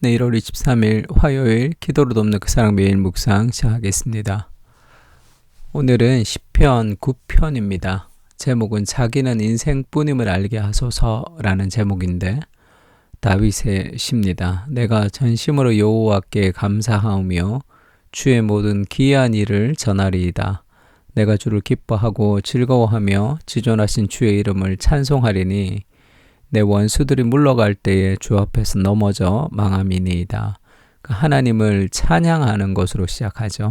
네, 1월 23일 화요일 기도로 돕는 그 사랑 매일 묵상 시작하겠습니다. 오늘은 시편 9편입니다. 제목은 자기는 인생뿐임을 알게 하소서라는 제목인데 다윗의 시입니다. 내가 전심으로 여호와께 감사하오며 주의 모든 기이한 일을 전하리이다. 내가 주를 기뻐하고 즐거워하며 지존하신 주의 이름을 찬송하리니 내 원수들이 물러갈 때에 주 앞에서 넘어져 망함이니이다. 하나님을 찬양하는 것으로 시작하죠.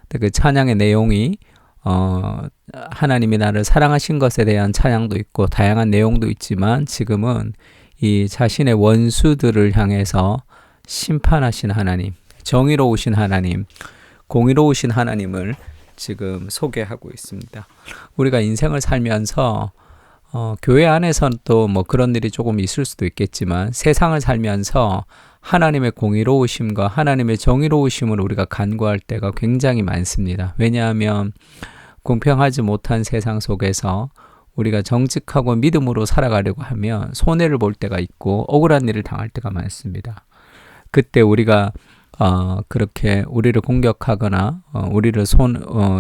그 찬양의 내용이 하나님이 나를 사랑하신 것에 대한 찬양도 있고 다양한 내용도 있지만 지금은 이 자신의 원수들을 향해서 심판하신 하나님, 정의로우신 하나님, 공의로우신 하나님을 지금 소개하고 있습니다. 우리가 인생을 살면서 교회 안에서는 또 뭐 그런 일이 조금 있을 수도 있겠지만 세상을 살면서 하나님의 공의로우심과 하나님의 정의로우심을 우리가 간구할 때가 굉장히 많습니다. 왜냐하면 공평하지 못한 세상 속에서 우리가 정직하고 믿음으로 살아가려고 하면 손해를 볼 때가 있고 억울한 일을 당할 때가 많습니다. 그때 우리가 그렇게 우리를 공격하거나 우리를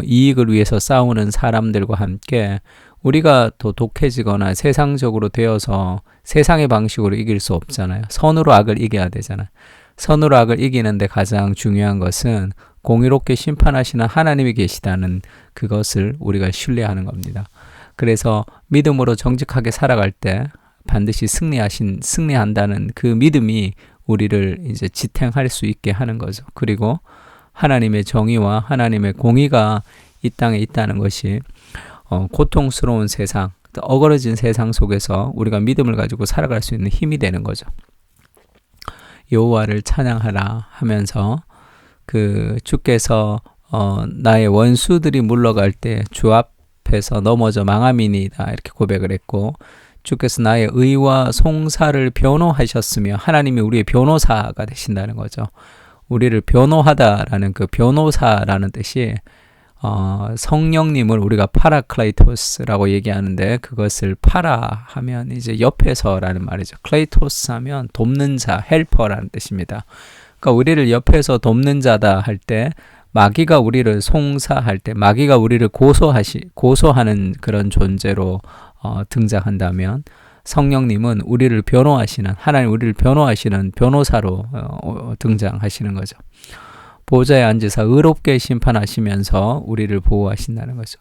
이익을 위해서 싸우는 사람들과 함께 우리가 더 독해지거나 세상적으로 되어서 세상의 방식으로 이길 수 없잖아요. 선으로 악을 이겨야 되잖아요. 선으로 악을 이기는데 가장 중요한 것은 공의롭게 심판하시는 하나님이 계시다는 그것을 우리가 신뢰하는 겁니다. 그래서 믿음으로 정직하게 살아갈 때 반드시 승리한다는 그 믿음이 우리를 이제 지탱할 수 있게 하는 거죠. 그리고 하나님의 정의와 하나님의 공의가 이 땅에 있다는 것이 고통스러운 세상, 어그러진 세상 속에서 우리가 믿음을 가지고 살아갈 수 있는 힘이 되는 거죠. 여호와를 찬양하라 하면서 주께서 나의 원수들이 물러갈 때 주 앞에서 넘어져 망함이니이다 이렇게 고백을 했고 주께서 나의 의와 송사를 변호하셨으며 하나님이 우리의 변호사가 되신다는 거죠. 우리를 변호하다라는 그 변호사라는 뜻이 성령님을 우리가 파라클레이토스라고 얘기하는데 그것을 파라 하면 이제 옆에서라는 말이죠. 클레이토스 하면 돕는 자, 헬퍼라는 뜻입니다. 그러니까 우리를 옆에서 돕는 자다 할 때 마귀가 우리를 송사할 때 마귀가 우리를 고소하는 그런 존재로 등장한다면 성령님은 우리를 변호하시는 하나님 우리를 변호하시는 변호사로 등장하시는 거죠. 보좌에 앉으사 의롭게 심판하시면서 우리를 보호하신다는 거죠.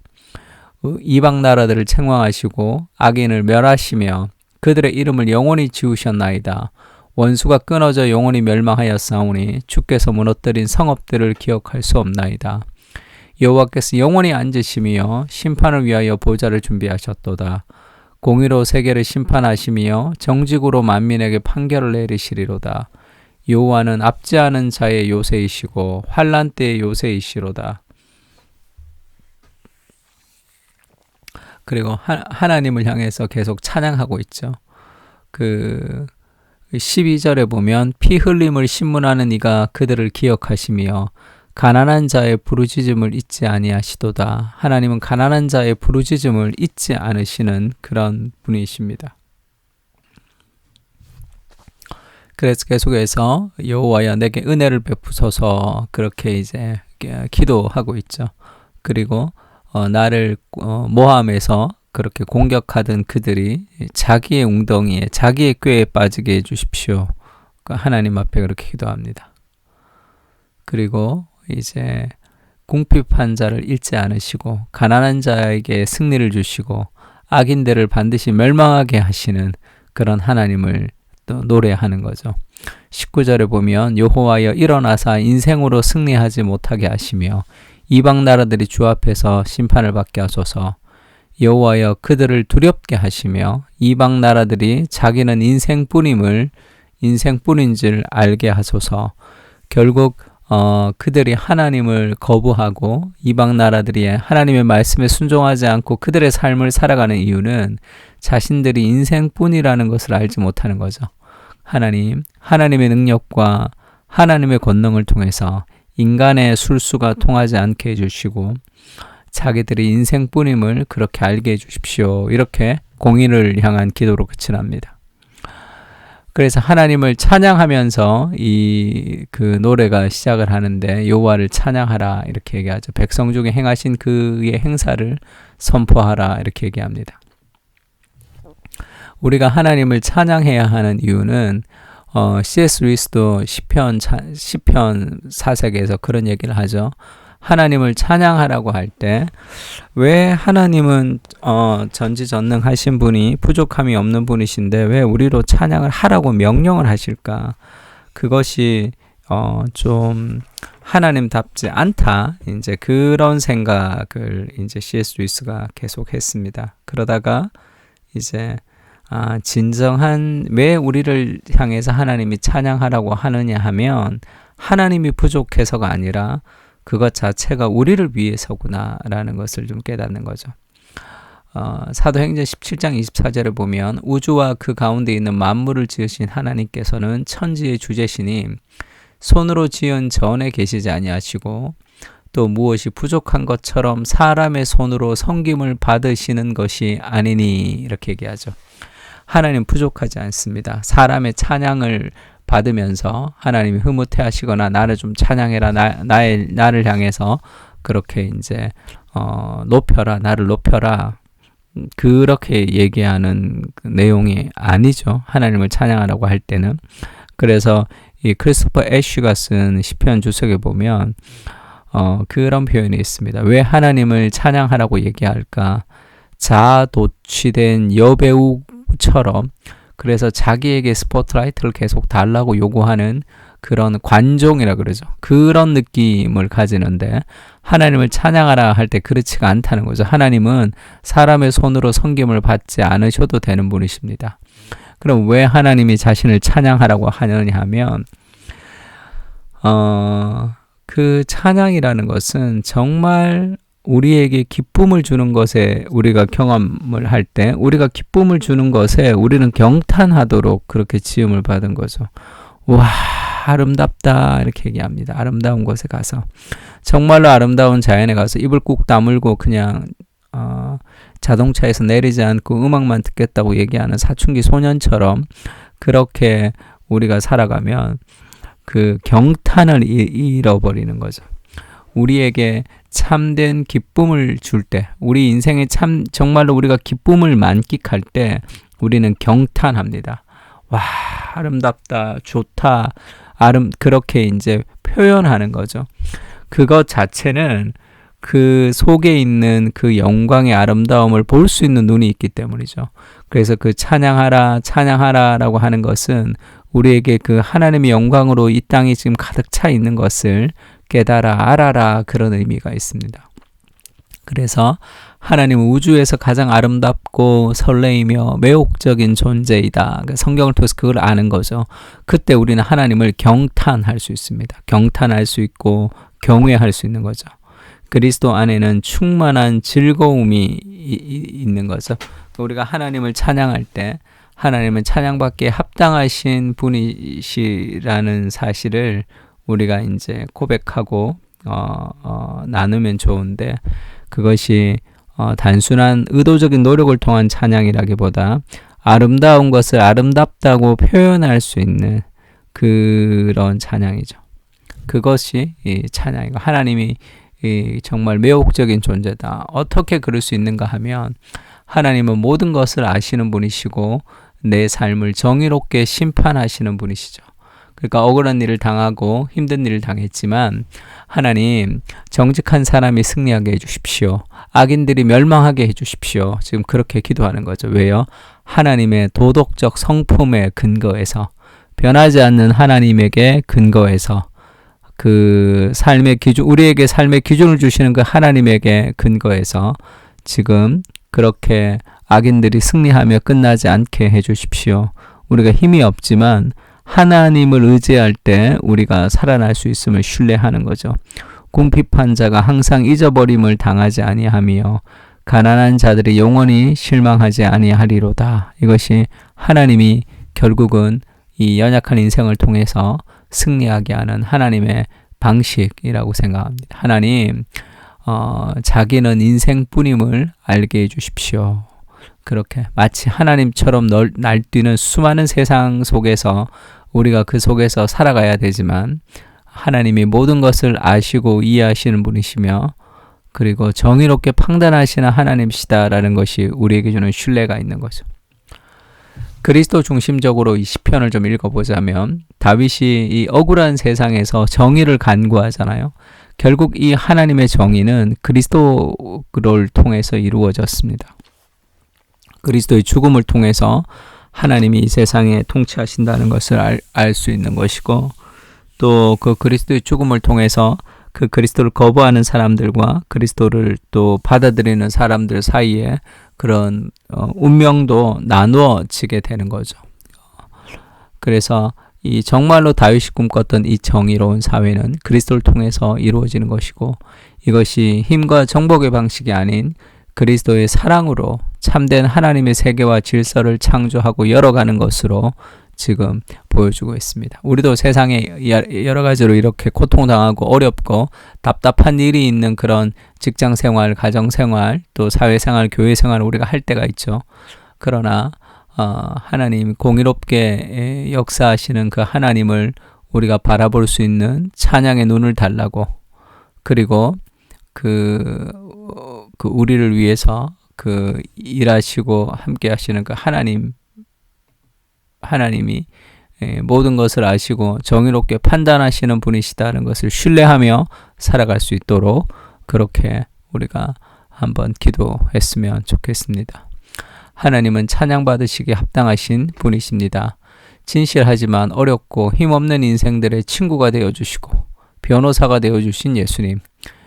이방 나라들을 책망하시고 악인을 멸하시며 그들의 이름을 영원히 지우셨나이다. 원수가 끊어져 영원히 멸망하였사오니 주께서 무너뜨린 성읍들을 기억할 수 없나이다. 여호와께서 영원히 앉으시며 심판을 위하여 보좌를 준비하셨도다. 공의로 세계를 심판하시며 정직으로 만민에게 판결을 내리시리로다. 여호와는 압제하는 자의 요새이시고 환난 때의 요새이시로다. 그리고 하나님을 향해서 계속 찬양하고 있죠. 12절에 보면 피 흘림을 신문하는 이가 그들을 기억하시며 가난한 자의 부르짖음을 잊지 아니하시도다. 하나님은 가난한 자의 부르짖음을 잊지 않으시는 그런 분이십니다. 그래서 계속해서 여호와여 내게 은혜를 베푸소서 그렇게 이제 기도하고 있죠. 그리고 나를 모함에서 그렇게 공격하던 그들이 자기의 웅덩이에 자기의 꾀에 빠지게 해주십시오. 하나님 앞에 그렇게 기도합니다. 그리고 이제 궁핍한 자를 잃지 않으시고 가난한 자에게 승리를 주시고 악인들을 반드시 멸망하게 하시는 그런 하나님을 또 노래하는 거죠. 19절에 보면 여호와여 일어나사 인생으로 승리하지 못하게 하시며 이방 나라들이 주 앞에서 심판을 받게 하소서. 여호와여 그들을 두렵게 하시며 이방 나라들이 자기는 인생뿐인 줄 알게 하소서. 결국 그들이 하나님을 거부하고 이방 나라들이 하나님의 말씀에 순종하지 않고 그들의 삶을 살아가는 이유는 자신들이 인생뿐이라는 것을 알지 못하는 거죠. 하나님의 능력과 하나님의 권능을 통해서 인간의 술수가 통하지 않게 해주시고 자기들이 인생뿐임을 그렇게 알게 해주십시오. 이렇게 공의를 향한 기도로 끝이 납니다. 그래서 하나님을 찬양하면서 그 노래가 시작을 하는데 여호와를 찬양하라 이렇게 얘기하죠. 백성 중에 행하신 그의 행사를 선포하라 이렇게 얘기합니다. 우리가 하나님을 찬양해야 하는 이유는 C.S. 루이스도 시편 4세기에서 그런 얘기를 하죠. 하나님을 찬양하라고 할 때 왜 하나님은 전지전능하신 분이 부족함이 없는 분이신데 왜 우리로 찬양을 하라고 명령을 하실까? 그것이 좀 하나님답지 않다. 이제 그런 생각을 이제 C.S. 루이스가 계속했습니다. 그러다가 이제 진정한 왜 우리를 향해서 하나님이 찬양하라고 하느냐 하면 하나님이 부족해서가 아니라 그것 자체가 우리를 위해서구나 라는 것을 좀 깨닫는 거죠. 사도행전 17장 24절을 보면 우주와 그 가운데 있는 만물을 지으신 하나님께서는 천지의 주제시니 손으로 지은 전에 계시지 아니하시고 또 무엇이 부족한 것처럼 사람의 손으로 섬김을 받으시는 것이 아니니 이렇게 얘기하죠. 하나님 부족하지 않습니다. 사람의 찬양을 받으면서 하나님이 흐뭇해하시거나 나를 좀 찬양해라 나를 향해서 그렇게 이제 높여라 나를 높여라 그렇게 얘기하는 그 내용이 아니죠. 하나님을 찬양하라고 할 때는. 그래서 이 크리스토퍼 애쉬가 쓴 시편 주석에 보면 그런 표현이 있습니다. 왜 하나님을 찬양하라고 얘기할까? 자아도취된 여배우처럼 그래서 자기에게 스포트라이트를 계속 달라고 요구하는 그런 관종이라 그러죠. 그런 느낌을 가지는데 하나님을 찬양하라 할 때 그렇지가 않다는 거죠. 하나님은 사람의 손으로 섬김을 받지 않으셔도 되는 분이십니다. 그럼 왜 하나님이 자신을 찬양하라고 하느냐 하면 그 찬양이라는 것은 정말 우리에게 기쁨을 주는 것에 우리가 경험을 할 때 우리가 기쁨을 주는 것에 우리는 경탄하도록 그렇게 지음을 받은 거죠. 와 아름답다 이렇게 얘기합니다. 아름다운 곳에 가서 정말로 아름다운 자연에 가서 입을 꾹 다물고 그냥 자동차에서 내리지 않고 음악만 듣겠다고 얘기하는 사춘기 소년처럼 그렇게 우리가 살아가면 그 경탄을 잃어버리는 거죠. 우리에게 참된 기쁨을 줄 때, 우리 인생에 정말로 우리가 기쁨을 만끽할 때 우리는 경탄합니다. 와, 아름답다, 좋다, 그렇게 이제 표현하는 거죠. 그것 자체는 그 속에 있는 그 영광의 아름다움을 볼 수 있는 눈이 있기 때문이죠. 그래서 그 찬양하라라고 하는 것은 우리에게 그 하나님의 영광으로 이 땅이 지금 가득 차 있는 것을 깨달아 알아라 그런 의미가 있습니다. 그래서 하나님은 우주에서 가장 아름답고 설레이며 매혹적인 존재이다. 성경을 통해서 그걸 아는 거죠. 그때 우리는 하나님을 경탄할 수 있습니다. 경탄할 수 있고 경외할 수 있는 거죠. 그리스도 안에는 충만한 즐거움이 있는 거죠. 우리가 하나님을 찬양할 때 하나님은 찬양받기에 합당하신 분이시라는 사실을 우리가 이제 고백하고 나누면 좋은데 그것이 단순한 의도적인 노력을 통한 찬양이라기보다 아름다운 것을 아름답다고 표현할 수 있는 그런 찬양이죠. 그것이 이 찬양이고 하나님이 정말 매혹적인 존재다. 어떻게 그럴 수 있는가 하면 하나님은 모든 것을 아시는 분이시고 내 삶을 정의롭게 심판하시는 분이시죠. 그러니까 억울한 일을 당하고 힘든 일을 당했지만 하나님 정직한 사람이 승리하게 해주십시오. 악인들이 멸망하게 해주십시오. 지금 그렇게 기도하는 거죠. 왜요? 하나님의 도덕적 성품에 근거해서 변하지 않는 하나님에게 근거해서 그 삶의 기준, 우리에게 삶의 기준을 주시는 그 하나님에게 근거해서 지금 그렇게 악인들이 승리하며 끝나지 않게 해주십시오. 우리가 힘이 없지만 하나님을 의지할 때 우리가 살아날 수 있음을 신뢰하는 거죠. 궁핍한 자가 항상 잊어버림을 당하지 아니하며 가난한 자들이 영원히 실망하지 아니하리로다. 이것이 하나님이 결국은 이 연약한 인생을 통해서 승리하게 하는 하나님의 방식이라고 생각합니다. 하나님, 자기는 인생뿐임을 알게 해주십시오. 그렇게 마치 하나님처럼 날뛰는 수많은 세상 속에서 우리가 그 속에서 살아가야 되지만 하나님이 모든 것을 아시고 이해하시는 분이시며 그리고 정의롭게 판단하시는 하나님이시다라는 것이 우리에게 주는 신뢰가 있는 거죠. 그리스도 중심적으로 이 시편을 좀 읽어보자면 다윗이 이 억울한 세상에서 정의를 간구하잖아요. 결국 이 하나님의 정의는 그리스도를 통해서 이루어졌습니다. 그리스도의 죽음을 통해서 하나님이 이 세상에 통치하신다는 것을 알 수 있는 것이고 또 그 그리스도의 죽음을 통해서 그 그리스도를 거부하는 사람들과 그리스도를 또 받아들이는 사람들 사이에 그런 운명도 나누어지게 되는 거죠. 그래서 이 정말로 다윗이 꿈꿨던 이 정의로운 사회는 그리스도를 통해서 이루어지는 것이고 이것이 힘과 정복의 방식이 아닌 그리스도의 사랑으로 참된 하나님의 세계와 질서를 창조하고 열어가는 것으로 지금 보여주고 있습니다. 우리도 세상에 여러 가지로 이렇게 고통당하고 어렵고 답답한 일이 있는 그런 직장생활, 가정생활, 또 사회생활, 교회생활을 우리가 할 때가 있죠. 그러나 하나님 공의롭게 역사하시는 그 하나님을 우리가 바라볼 수 있는 찬양의 눈을 달라고 그리고 그 우리를 위해서 그 일하시고 함께 하시는 그 하나님이 모든 것을 아시고 정의롭게 판단하시는 분이시다는 것을 신뢰하며 살아갈 수 있도록 그렇게 우리가 한번 기도했으면 좋겠습니다. 하나님은 찬양받으시기에 합당하신 분이십니다. 진실하지만 어렵고 힘없는 인생들의 친구가 되어주시고 변호사가 되어주신 예수님,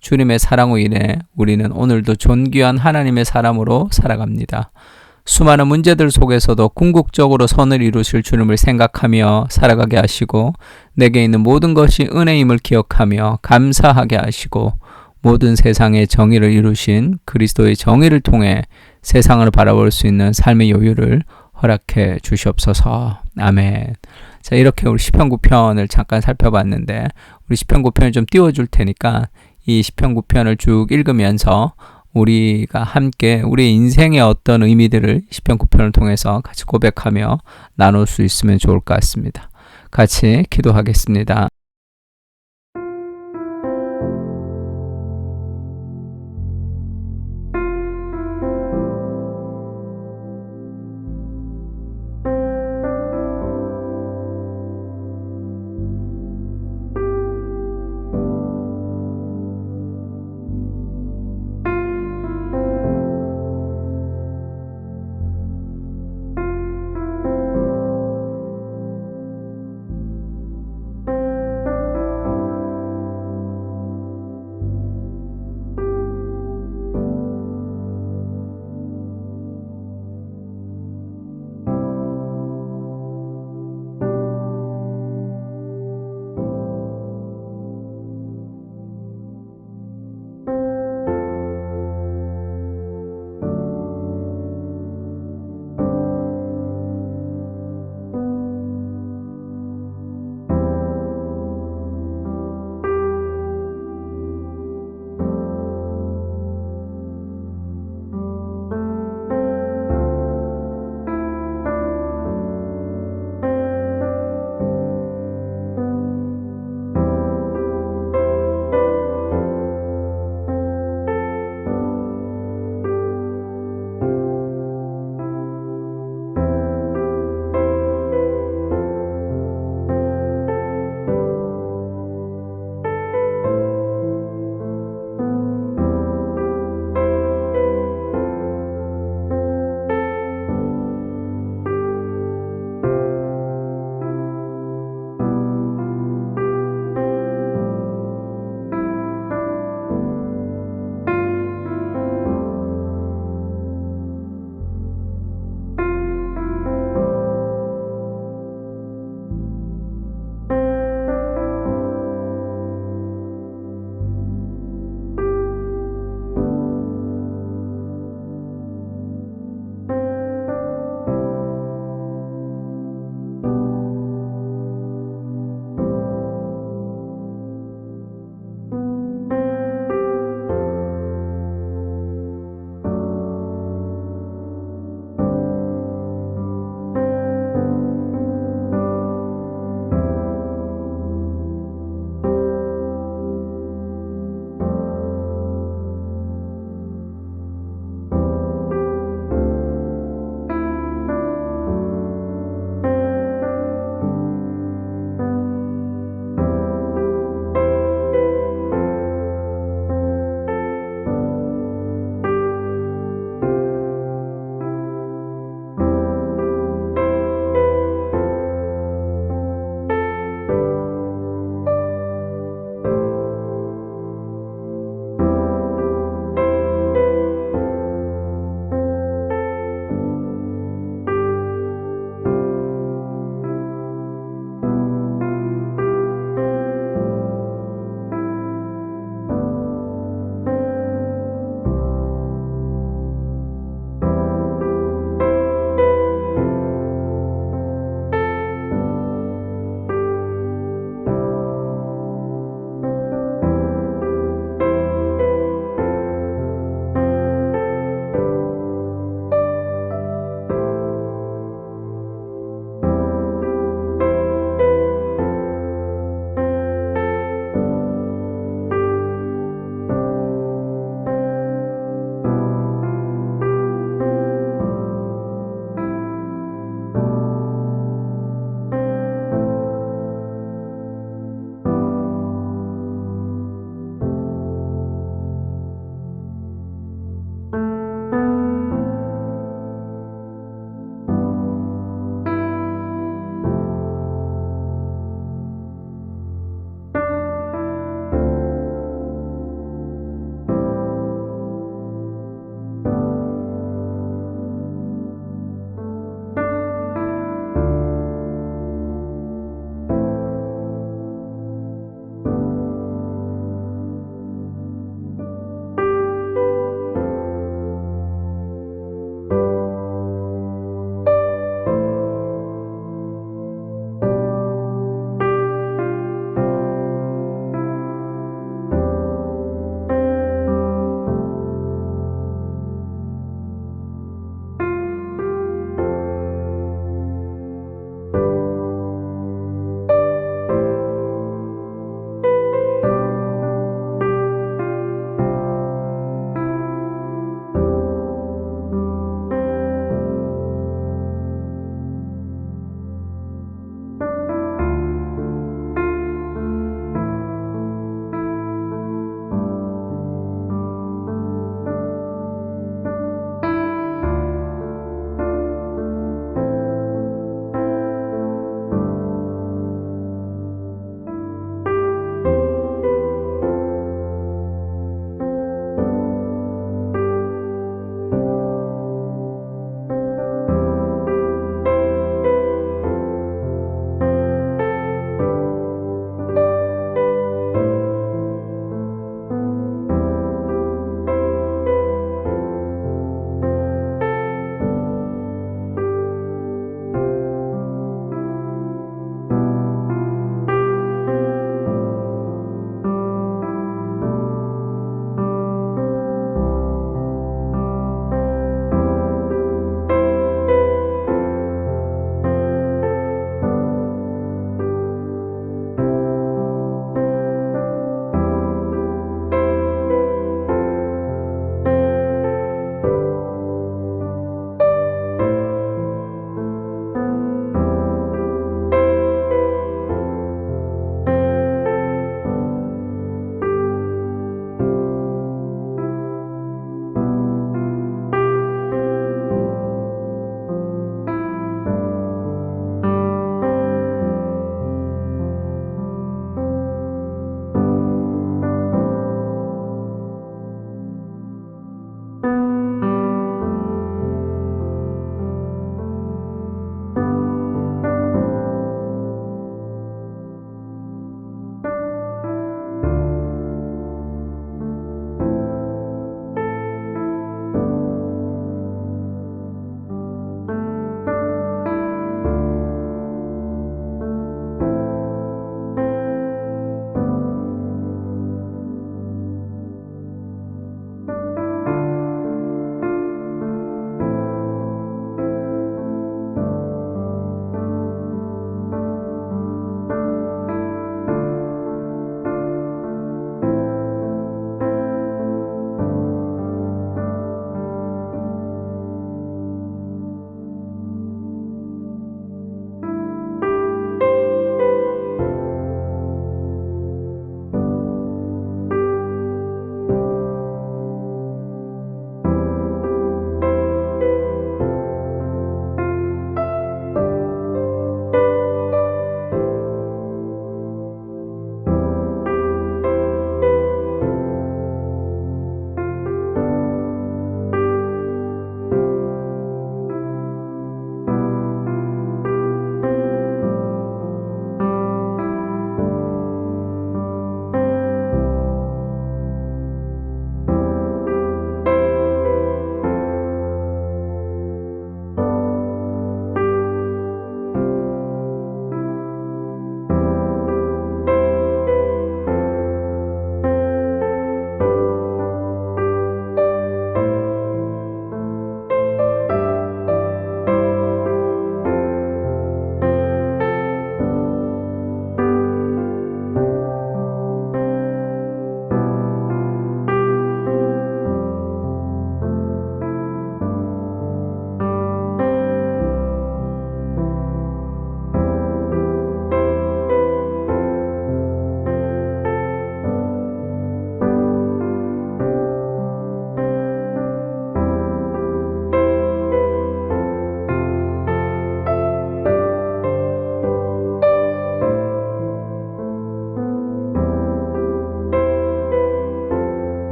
주님의 사랑으로 인해 우리는 오늘도 존귀한 하나님의 사람으로 살아갑니다. 수많은 문제들 속에서도 궁극적으로 선을 이루실 주님을 생각하며 살아가게 하시고 내게 있는 모든 것이 은혜임을 기억하며 감사하게 하시고 모든 세상의 정의를 이루신 그리스도의 정의를 통해 세상을 바라볼 수 있는 삶의 여유를 허락해 주시옵소서. 아멘. 자, 이렇게 우리 시편 9편을 잠깐 살펴봤는데 우리 시편 9편을 좀 띄워줄 테니까 이 시편 9편을 쭉 읽으면서 우리가 함께 우리 인생의 어떤 의미들을 시편 9편을 통해서 같이 고백하며 나눌 수 있으면 좋을 것 같습니다. 같이 기도하겠습니다.